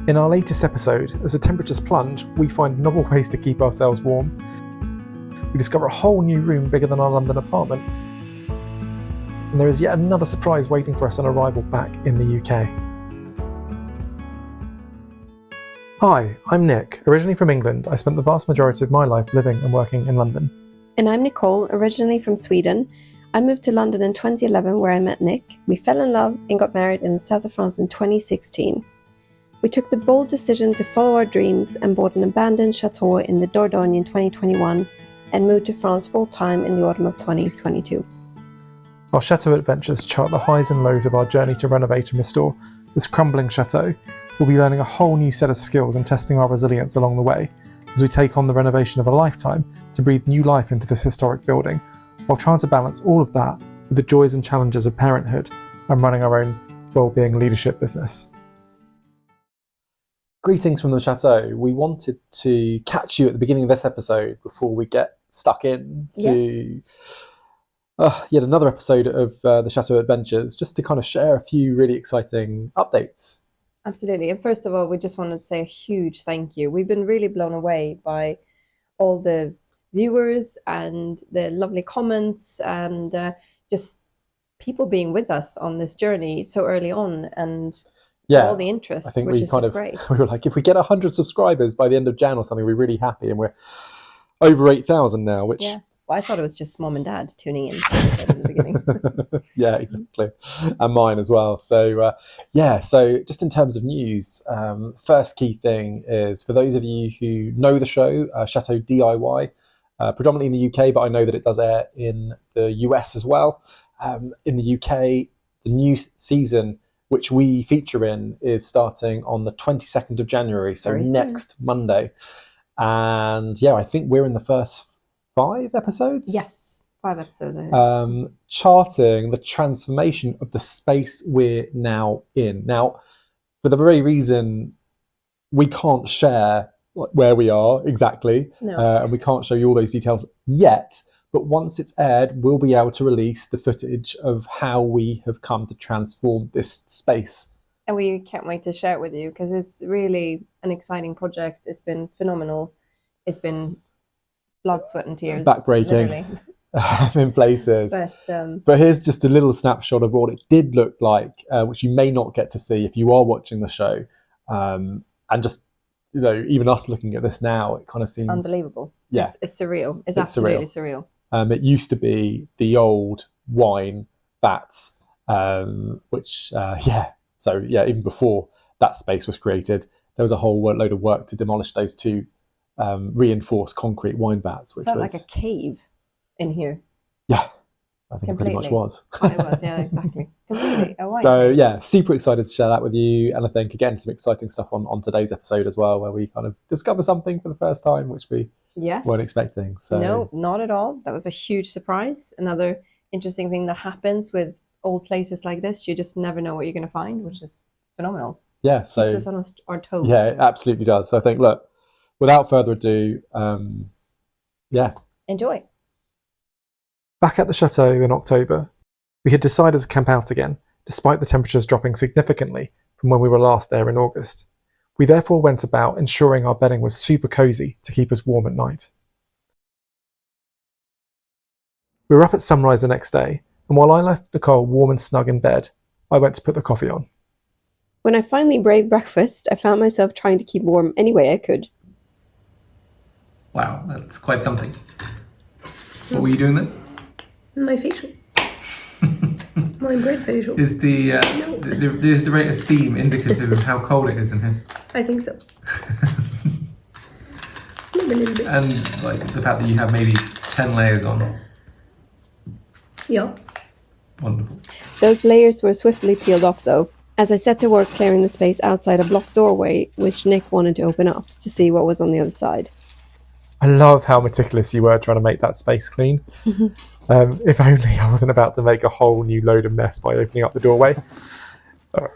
In our latest episode, as the temperatures plunge, we find novel ways to keep ourselves warm. We discover a whole new room bigger than our London apartment. And there is yet another surprise waiting for us on arrival back in the UK. Hi, I'm Nick. Originally from England, I spent the vast majority of my life living and working in London. And I'm Nicole, originally from Sweden. I moved to London in 2011 where I met Nick. We fell in love and got married in the south of France in 2016. We took the bold decision to follow our dreams and bought an abandoned chateau in the Dordogne in 2021 and moved to France full-time in the autumn of 2022. Our Chateau Adventures chart the highs and lows of our journey to renovate and restore this crumbling chateau. We'll be learning a whole new set of skills and testing our resilience along the way as we take on the renovation of a lifetime to breathe new life into this historic building, while trying to balance all of that with the joys and challenges of parenthood and running our own well-being leadership business. Greetings from the chateau. We wanted to catch you at the beginning of this episode before we get stuck in to yet another episode of the Chateau Adventures, just to kind of share a few really exciting updates. Absolutely. And first of all, we just wanted to say a huge thank you. We've been really blown away by all the viewers and the lovely comments and just people being with us on this journey so early on, and all the interest, I think which we is kind just of great. We were like, if we get 100 subscribers by the end of Jan or something, we're really happy, and we're over 8,000 now, which Well, I thought it was just mom and dad tuning in at the beginning. Yeah, exactly, and mine as well. So so just in terms of news, first key thing is for those of you who know the show, chateaudiy, predominantly in the UK, but I know that it does air in the US as well. In the UK, the new season, which we feature in, is starting on the 22nd of January, so next Monday. And I think we're in the first 5 episodes. Yes, 5 episodes. Charting the transformation of the space we're now in. Now, for the very reason we can't share where we are exactly, and we can't show you all those details yet, but once it's aired, we'll be able to release the footage of how we have come to transform this space. And we can't wait to share it with you because it's really an exciting project. It's been phenomenal. It's been blood, sweat and tears. Backbreaking in places. But here's just a little snapshot of what it did look like, which you may not get to see if you are watching the show. And just, even us looking at this now, it kind of seems unbelievable. Yeah. It's surreal. It's absolutely surreal. It used to be the old wine vats, which, even before that space was created, there was a whole load of work to demolish those 2 reinforced concrete wine vats, which felt was like a cave in here. Yeah, I think it pretty much was. It was, yeah, exactly. Completely. So super excited to share that with you, and I think again some exciting stuff on today's episode as well, where we kind of discover something for the first time, which we weren't expecting. So no, not at all. That was a huge surprise. Another interesting thing that happens with old places like this, you just never know what you're going to find, which is phenomenal. Yeah, so keeps us on our toes. Yeah, it absolutely does. So I think, look, without further ado, enjoy. Back at the chateau in October, we had decided to camp out again, despite the temperatures dropping significantly from when we were last there in August. We therefore went about ensuring our bedding was super cozy to keep us warm at night. We were up at sunrise the next day, and while I left Nicole warm and snug in bed, I went to put the coffee on. When I finally braved breakfast, I found myself trying to keep warm any way I could. Wow, that's quite something. What were you doing then? My facial. My great facial. Is the rate of steam indicative of how cold it is in here? I think so. Maybe a little bit. And the fact that you have maybe 10 layers on. Yeah. Wonderful. Those layers were swiftly peeled off though, as I set to work clearing the space outside a blocked doorway, which Nick wanted to open up to see what was on the other side. I love how meticulous you were trying to make that space clean. If only I wasn't about to make a whole new load of mess by opening up the doorway.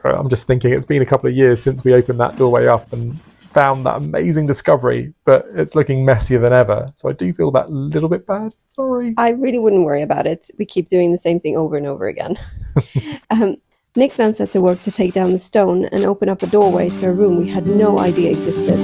I'm just thinking it's been a couple of years since we opened that doorway up and found that amazing discovery, but it's looking messier than ever. So I do feel that little bit bad. Sorry. I really wouldn't worry about it. We keep doing the same thing over and over again. Nick then set to work to take down the stone and open up a doorway to a room we had no idea existed.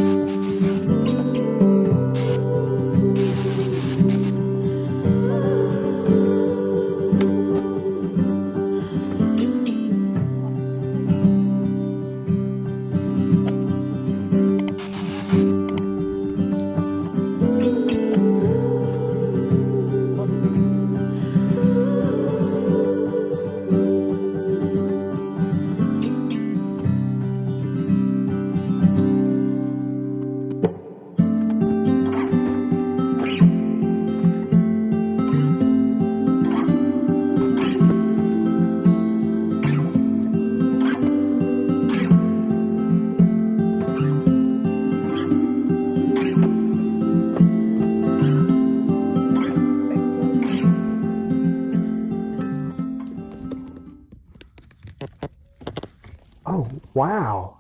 Oh, wow.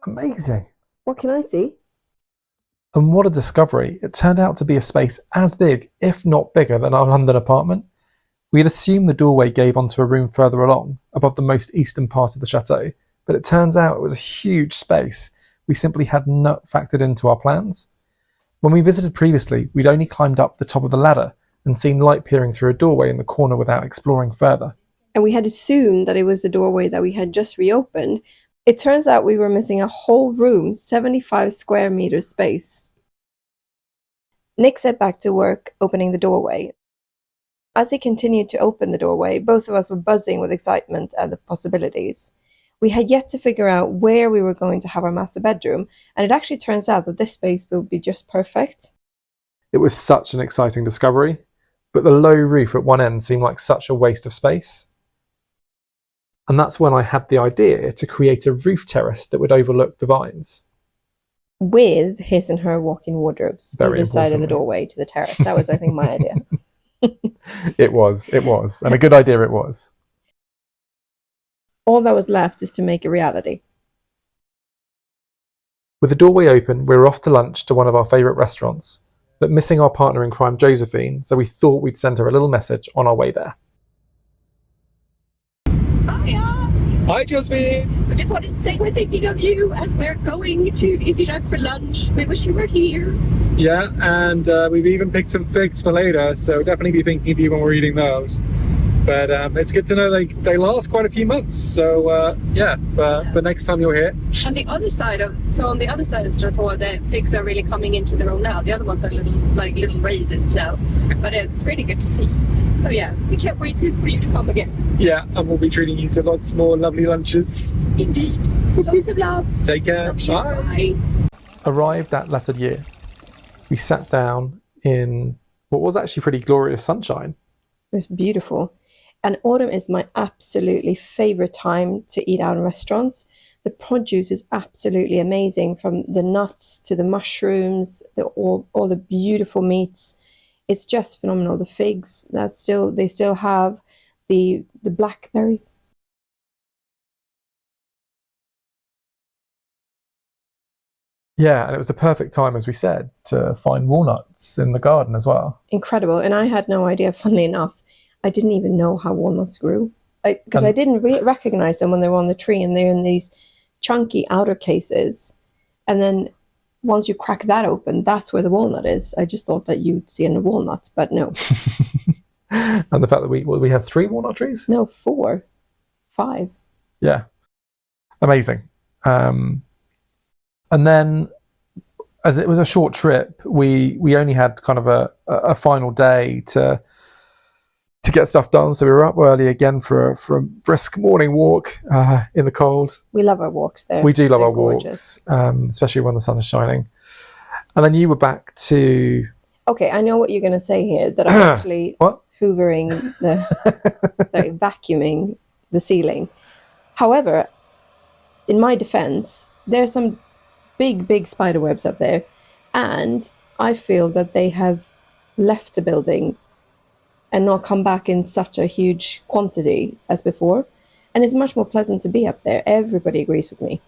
Amazing. What can I see? And what a discovery. It turned out to be a space as big, if not bigger, than our London apartment. We had assumed the doorway gave onto a room further along, above the most eastern part of the chateau, but it turns out it was a huge space we simply had not factored into our plans. When we visited previously, we'd only climbed up the top of the ladder and seen light peering through a doorway in the corner without exploring further. And we had assumed that it was the doorway that we had just reopened. It turns out we were missing a whole room, 75 square meters space. Nick set back to work opening the doorway. As he continued to open the doorway, both of us were buzzing with excitement at the possibilities. We had yet to figure out where we were going to have our master bedroom, and it actually turns out that this space would be just perfect. It was such an exciting discovery, but the low roof at one end seemed like such a waste of space. And that's when I had the idea to create a roof terrace that would overlook the vines. With his and her walk-in wardrobes either side of the doorway to the terrace. That was, I think, my idea. It was, and a good idea it was. All that was left is to make a reality. With the doorway open, we were off to lunch to one of our favourite restaurants, but missing our partner in crime, Josephine, so we thought we'd send her a little message on our way there. Hiya! Hi, Josephine! I just wanted to say we're thinking of you as we're going to Issigeac for lunch. We wish you were here. Yeah, and we've even picked some figs for later, so definitely be thinking of you when we're eating those. But it's good to know they last quite a few months, so yeah, for next time you're here. And the other side of the chateau, the figs are really coming into their own now. The other ones are little raisins now, but it's really good to see. So yeah, we can't wait for you to come again. Yeah, and we'll be treating you to lots more lovely lunches. Indeed. Lots of love. Take care. Love you. Bye. Bye. Arrived that latter year, we sat down in what was actually pretty glorious sunshine. It was beautiful. And autumn is my absolutely favourite time to eat out in restaurants. The produce is absolutely amazing, from the nuts to the mushrooms, all the beautiful meats. It's just phenomenal. The figs they still have, the blackberries. Yeah, and it was the perfect time, as we said, to find walnuts in the garden as well. Incredible. And I had no idea, funnily enough. I didn't even know how walnuts grew, because I didn't recognize them when they were on the tree, and they're in these chunky outer cases. And then once you crack that open, that's where the walnut is. I just thought that you'd see a walnut, but no. And the fact that we have 3 walnut trees? No, 4, 5. Yeah, amazing. And then, as it was a short trip, we only had kind of a final day to get stuff done, so we were up early again for a brisk morning walk in the cold. We love our walks there. We do love They're our gorgeous. walks, especially when the sun is shining. And then you were back to... Okay, I know what you're going to say here, that I'm actually hoovering vacuuming the ceiling. However, in my defense, there's some big spider webs up there, and I feel that they have left the building and not come back in such a huge quantity as before. And it's much more pleasant to be up there. Everybody agrees with me.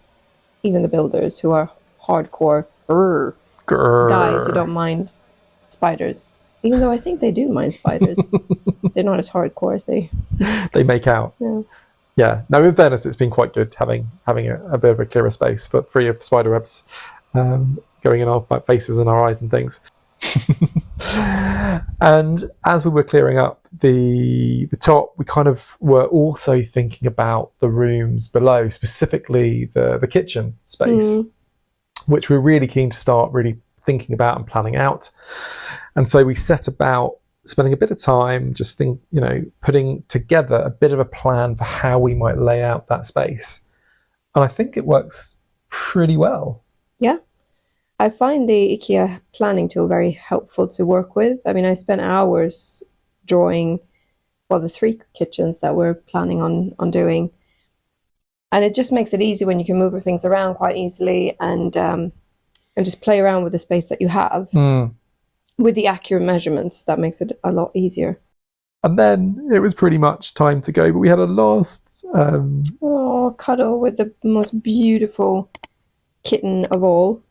Even the builders, who are hardcore guys who don't mind spiders. Even though I think they do mind spiders. They're not as hardcore as they make out. No. Yeah. No, in fairness, it's been quite good having a bit of a clearer space, but free of spider webs going in our faces and our eyes and things. And as we were clearing up the top, we kind of were also thinking about the rooms below, specifically the kitchen space, which we're really keen to start really thinking about and planning out. And so we set about spending a bit of time just putting together a bit of a plan for how we might lay out that space. And I think it works pretty well. Yeah. I find the IKEA planning tool very helpful to work with. I mean, I spent hours drawing the 3 kitchens that we're planning on doing. And it just makes it easy when you can move things around quite easily and just play around with the space that you have. With the accurate measurements, that makes it a lot easier. And then it was pretty much time to go, but we had a last... cuddle with the most beautiful kitten of all.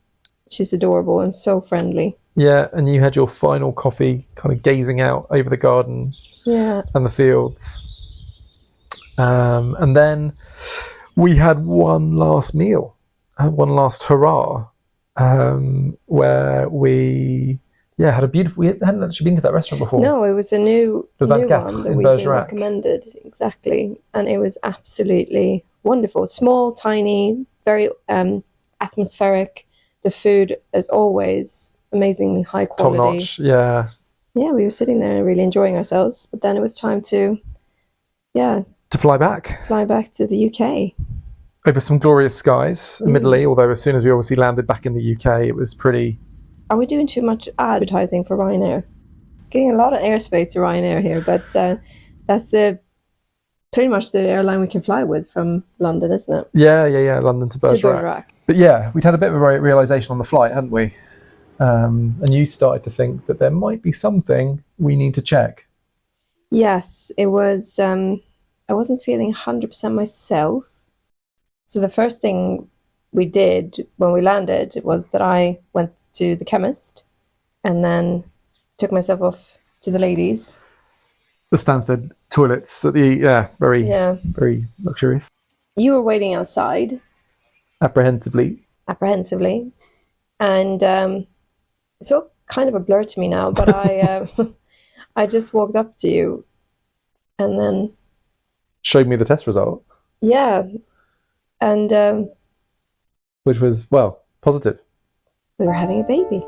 She's adorable and so friendly. Yeah, and you had your final coffee kind of gazing out over the garden and the fields. And then we had one last meal, one last hurrah, where we had a beautiful... We hadn't actually been to that restaurant before. No, it was a new one that in we've been Bergerac. recommended. Exactly. And it was absolutely wonderful. Small, tiny, very atmospheric. The food, as always, amazingly high quality. Top notch, yeah. Yeah, we were sitting there and really enjoying ourselves. But then it was time to fly back. Fly back to the UK. Over some glorious skies, admittedly, although as soon as we obviously landed back in the UK, it was pretty... Are we doing too much advertising for Ryanair? Getting a lot of airspace to Ryanair here, but that's pretty much the airline we can fly with from London, isn't it? Yeah, London to Bergerac. But yeah, we'd had a bit of a realisation on the flight, hadn't we? And you started to think that there might be something we need to check. Yes, it was... I wasn't feeling 100% myself. So the first thing we did when we landed was that I went to the chemist and then took myself off to the ladies. The Stansted toilets at the... very luxurious. You were waiting outside. Apprehensively. And it's all kind of a blur to me now, but I just walked up to you and then... Showed me the test result. Yeah. And... which was, positive. we were having a baby.